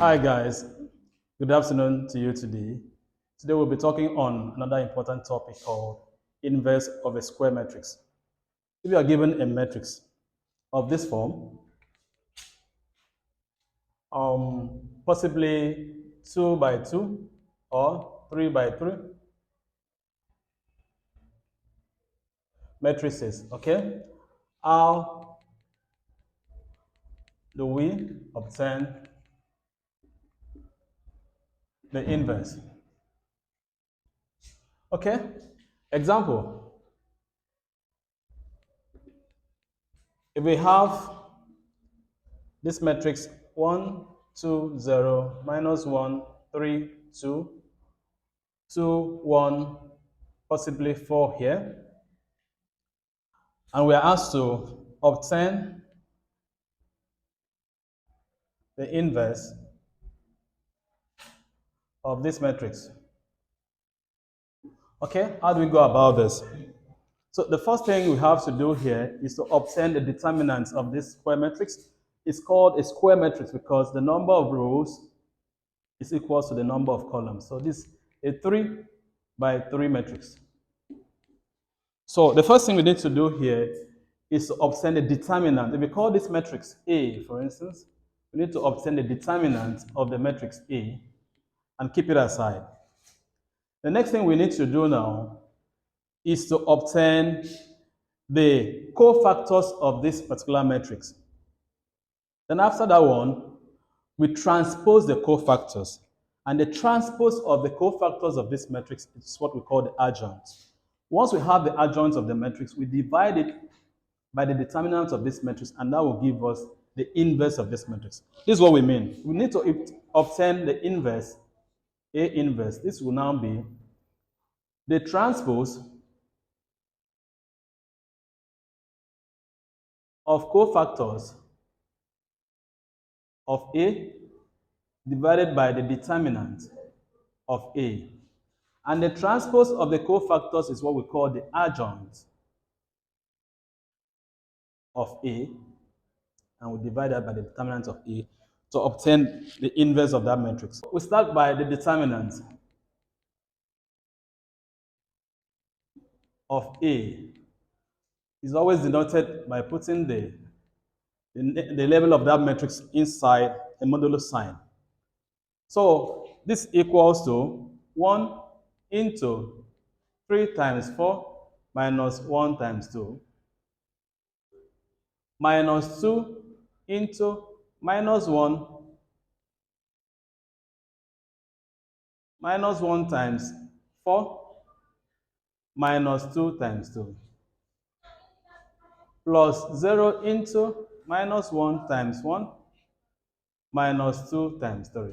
Hi guys, good afternoon to you today. Today we'll be talking on another important topic called inverse of a square matrix. If you are given a matrix of this form, possibly 2 by 2 or 3 by 3 matrices, okay? How do we obtain the inverse? Okay, example, if we have this matrix 1, 2, 0, minus 1, 3, 2, 2, 1, possibly 4 here. And we are asked to obtain the inverse of this matrix. Okay, how do we go about this? So the first thing we have to do here is to obtain the determinant of this square matrix. It's called a square matrix because the number of rows is equal to the number of columns. So this is a 3 by 3 matrix. So the first thing we need to do here is to obtain the determinant. If we call this matrix A, for instance, we need to obtain the determinant of the matrix A and keep it aside. The next thing we need to do now is to obtain the cofactors of this particular matrix. Then after that one, we transpose the cofactors. And the transpose of the cofactors of this matrix is what we call the adjoint. Once we have the adjoint of the matrix, we divide it by the determinant of this matrix, and that will give us the inverse of this matrix. This is what we mean. We need to obtain the inverse, A inverse. This will now be the transpose of cofactors of A divided by the determinant of A. And the transpose of the cofactors is what we call the adjoint of A, and we divide that by the determinant of A to obtain the inverse of that matrix. We start by the determinant of A. Is always denoted by putting the level of that matrix inside a modulo sign. So this equals to 1 into 3 times 4 minus 1 times 2 minus 2 into minus 1 minus 1 times 4 minus 2 times 2 plus 0 into minus 1 times 1 minus 2 times 3.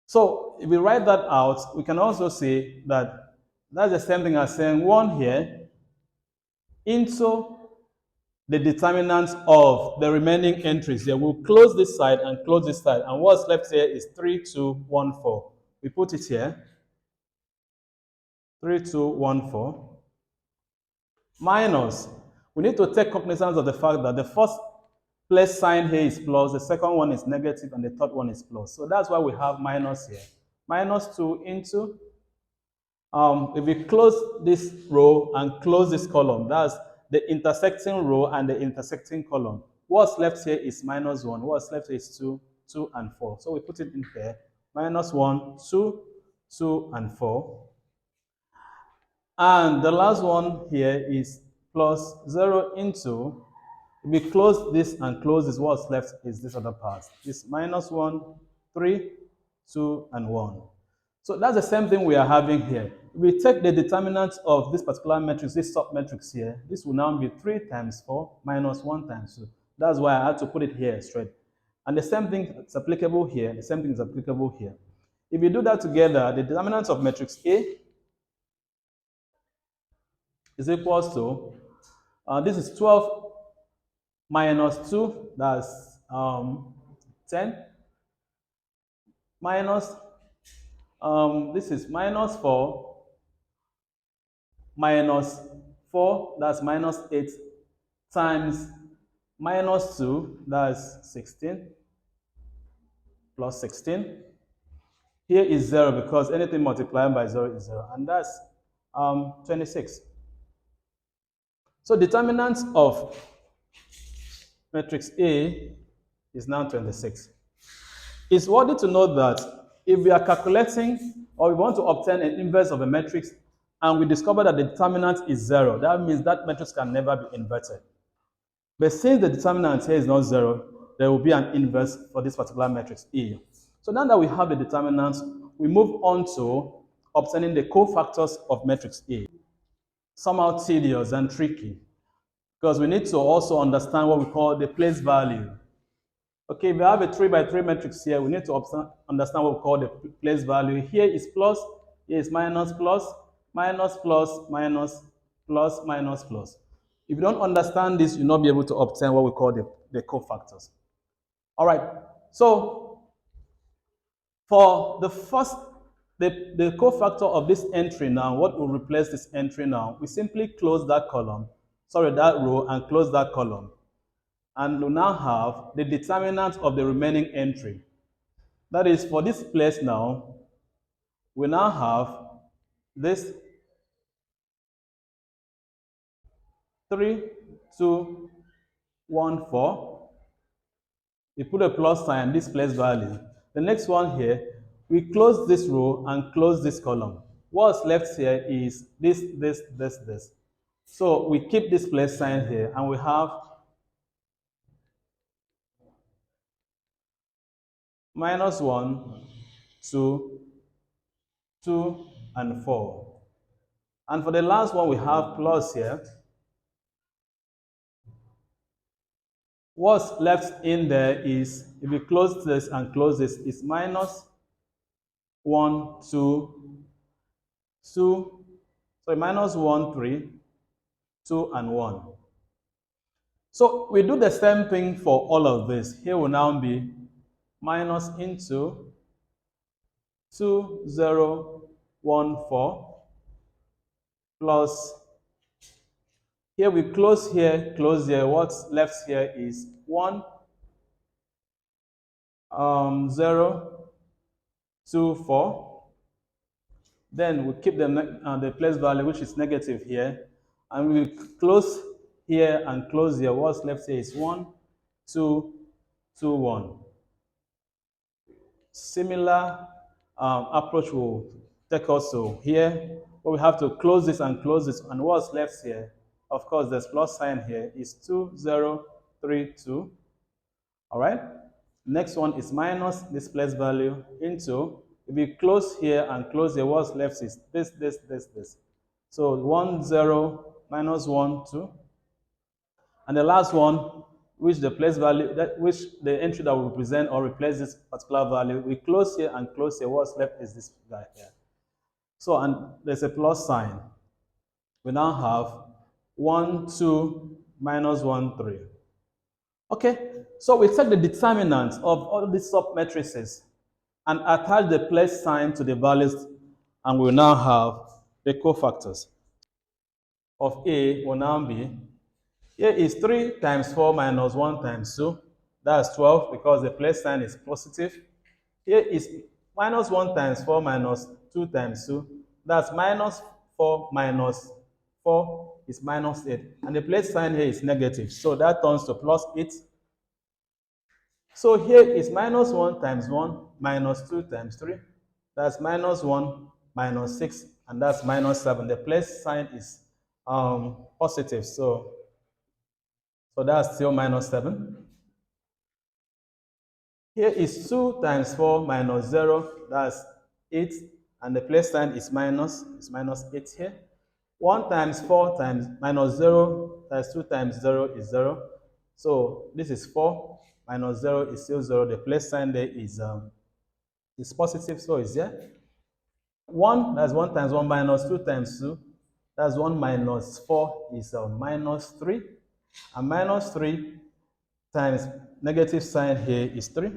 So if we write that out, we can also say that that's the same thing as saying 1 here into the determinant of the remaining entries here. We'll close this side and close this side. And what's left here is 3, 2, 1, 4. We put it here. 3, 2, 1, 4. Minus. We need to take cognizance of the fact that the first place sign here is plus, the second one is negative, and the third one is plus. So that's why we have minus here. Minus 2 into, if we close this row and close this column, that's the intersecting row and the intersecting column. What's left here is minus 1. What's left here is 2, 2, and 4. So we put it in here. Minus 1, 2, 2, and 4. And the last one here is plus 0 into, if we close this and close this, what's left is this other part. It's minus 1, 3, 2, and 1. So that's the same thing we are having here. We take the determinant of this particular matrix, this sub-matrix here. This will now be 3 times 4 minus 1 times 2. That's why I had to put it here straight. And the same thing is applicable here. The same thing is applicable here. If you do that together, the determinant of matrix A is equals to, this is 12 minus 2, that's 10, minus, this is minus 4, minus 4, that's minus 8, times minus 2, that's 16, plus 16. Here is 0 because anything multiplied by 0 is 0, and that's 26. So determinant of matrix A is now 26. It's worthy to note that if we are calculating or we want to obtain an inverse of a matrix and we discover that the determinant is 0, that means that matrix can never be inverted. But since the determinant here is not 0, there will be an inverse for this particular matrix E. So now that we have the determinants, we move on to obtaining the cofactors of matrix A. Somehow tedious and tricky because we need to also understand what we call the place value. Okay, if we have a 3 by 3 matrix here, we need to understand what we call the place value. Here is plus, here is minus, plus, minus, plus, minus, plus, minus, plus. If you don't understand this, you'll not be able to obtain what we call the cofactors. All right, so for the first, the cofactor of this entry now, what will replace this entry now? We simply close that column, that row, and close that column. And we now have the determinant of the remaining entry. That is, for this place now, we now have this 3, 2, 1, 4. We put a plus sign, this place value. The next one here, we close this row and close this column. What's left here is this, this, this, this. So we keep this place sign here, and we have minus 1, 2, 2, and 4. And for the last one, we have plus here. What's left in there is, if we close this and close this, is minus 1, 2, 2, sorry, minus 1, 3, 2, and 1. So we do the same thing for all of this. Here will now be minus into 2, 0, 1, 4, plus, here we close here, what's left here is 1, 0, 2, 4. Then we keep the place value, which is negative here, and we close here and close here. What's left here is 1, 2, 2, 1. Similar approach will take us to here, but we have to close this, and what's left here, of course, there's plus sign here, is 2, 0, 3, 2. All right. Next one is minus this place value into, if we close here and close here, what's left is this, this, this, this. So 1, 0, minus 1, 2. And the last one, which the place value, which the entry that will represent or replace this particular value, we close here and close here, what's left is this guy here. So, and there's a plus sign. We now have 1, 2, minus 1, 3. Okay, so we take the determinants of all these sub-matrices and attach the place sign to the values, and we will now have the cofactors of A will now be, here is 3 times 4 minus 1 times 2. That's 12 because the place sign is positive. Here is minus 1 times 4 minus 2 times 2. That's minus 4 minus 4 is minus 8. And the place sign here is negative. So that turns to plus 8. So here is minus 1 times 1 minus 2 times 3. That's minus 1 minus 6. And that's minus 7. The place sign is positive. So that's still minus 7. Here is 2 times 4 minus 0. That's 8. And the place sign is minus 8 here. 1 times 4 times minus 0, that's 2 times 0 is 0. So this is 4 minus 0 is still 0. The place sign there is positive, so it's there. 1, that's 1 times 1 minus 2 times 2. That's 1 minus 4 is minus 3. And minus 3 times negative sign here is 3.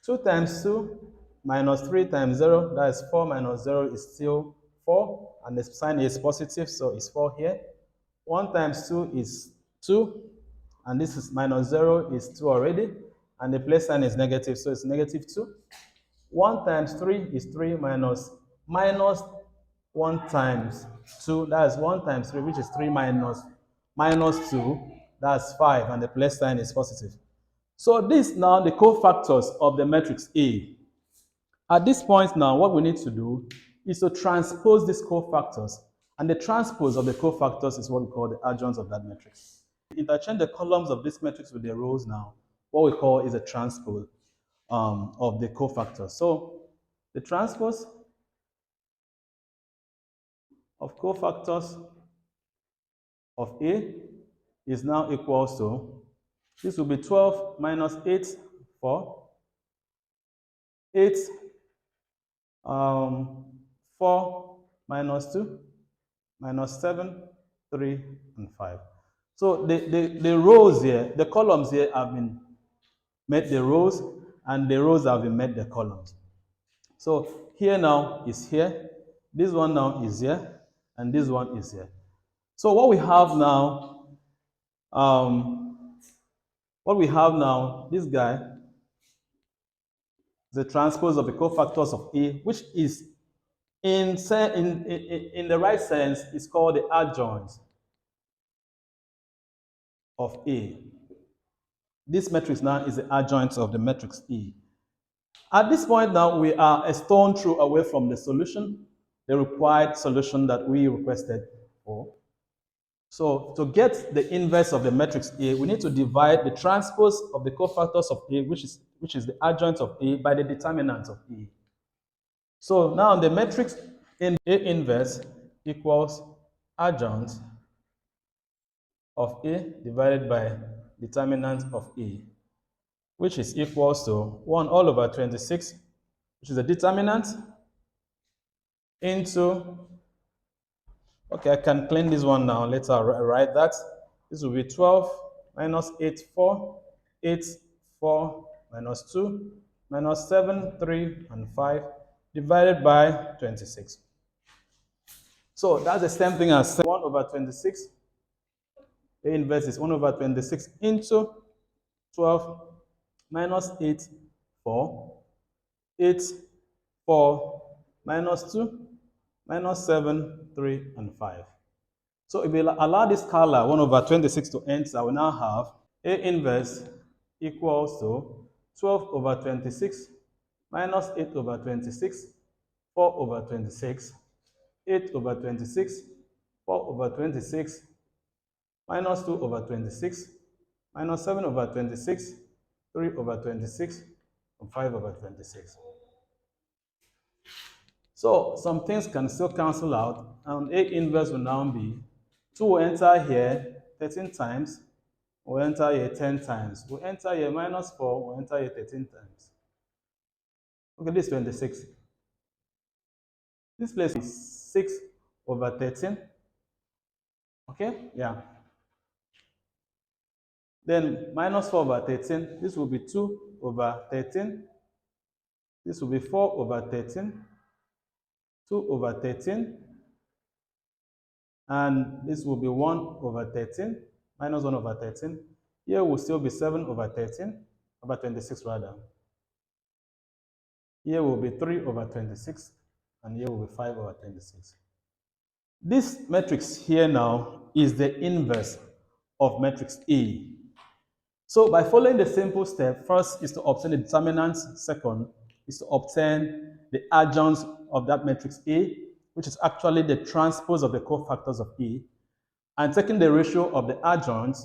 2 times 2 minus 3 times 0, that's 4 minus 0 is still 4. And the sign is positive, so it's 4 here. 1 times 2 is 2. And this is minus 0 is 2 already. and the place sign is negative, so it's negative 2. 1 times 3 is 3 minus 1 times 2, that is 1 times 3, which is 3 minus 2, that's 5, and the plus sign is positive. So this now the cofactors of the matrix A. At this point now, what we need to do is to transpose these cofactors, and the transpose of the cofactors is what we call the adjoint of that matrix. Interchange the columns of this matrix with the rows now. What we call is a transpose of the cofactors. So the transpose of cofactors of A is now equals to, this will be 12 minus 8, 4, 8, 4 minus 2, minus 7, 3, and 5. So the rows here, the columns here have been made the rows, and the rows have been made the columns. So here now is here, this one now is here, and this one is here. So what we have now, this guy is the transpose of the cofactors of A, which is in the right sense is called the adjoint of A. This matrix now is the adjoint of the matrix E. At this point now, we are a stone throw away from the solution, the required solution that we requested for. So to get the inverse of the matrix A, we need to divide the transpose of the cofactors of A, which is the adjoint of A, by the determinant of A. So now the matrix in A inverse equals adjoint of A divided by determinant of A, which is equals to 1 all over 26, which is the determinant, into, okay, I can clean this one now, let's write that. This will be 12 minus 8, 4, 8, 4, minus 2, minus 7, 3, and 5, divided by 26. So that's the same thing as 1 over 26. A inverse is 1 over 26 into 12 minus 8, 4, 8, 4, minus 2, minus 7, 3, and 5. So if we allow this scalar 1 over 26 to enter, we now have A inverse equals to 12 over 26 minus 8 over 26, 4 over 26, 8 over 26, 4 over 26, minus 2 over 26, minus 7 over 26, 3 over 26, and 5 over 26. So some things can still cancel out, and A inverse will now be 2 will enter here 13 times, will enter here 10 times, will enter here minus 4, will enter here 13 times. Okay, this is 26. This place is 6 over 13. Okay, yeah. Then minus 4 over 13, this will be 2 over 13. This will be 4 over 13, 2 over 13, and this will be 1 over 13, minus 1 over 13. Here will still be 7 over 13, over 26 rather. Here will be 3 over 26, and here will be 5 over 26. This matrix here now is the inverse of matrix A. So by following the simple step, first is to obtain the determinant, second is to obtain the adjoint of that matrix A, which is actually the transpose of the cofactors of A, and taking the ratio of the adjoint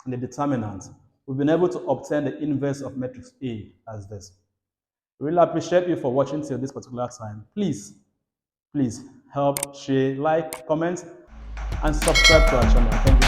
and the determinant, we've been able to obtain the inverse of matrix A as this. Really appreciate you for watching till this particular time. Please help, share, like, comment, and subscribe to our channel. Thank you.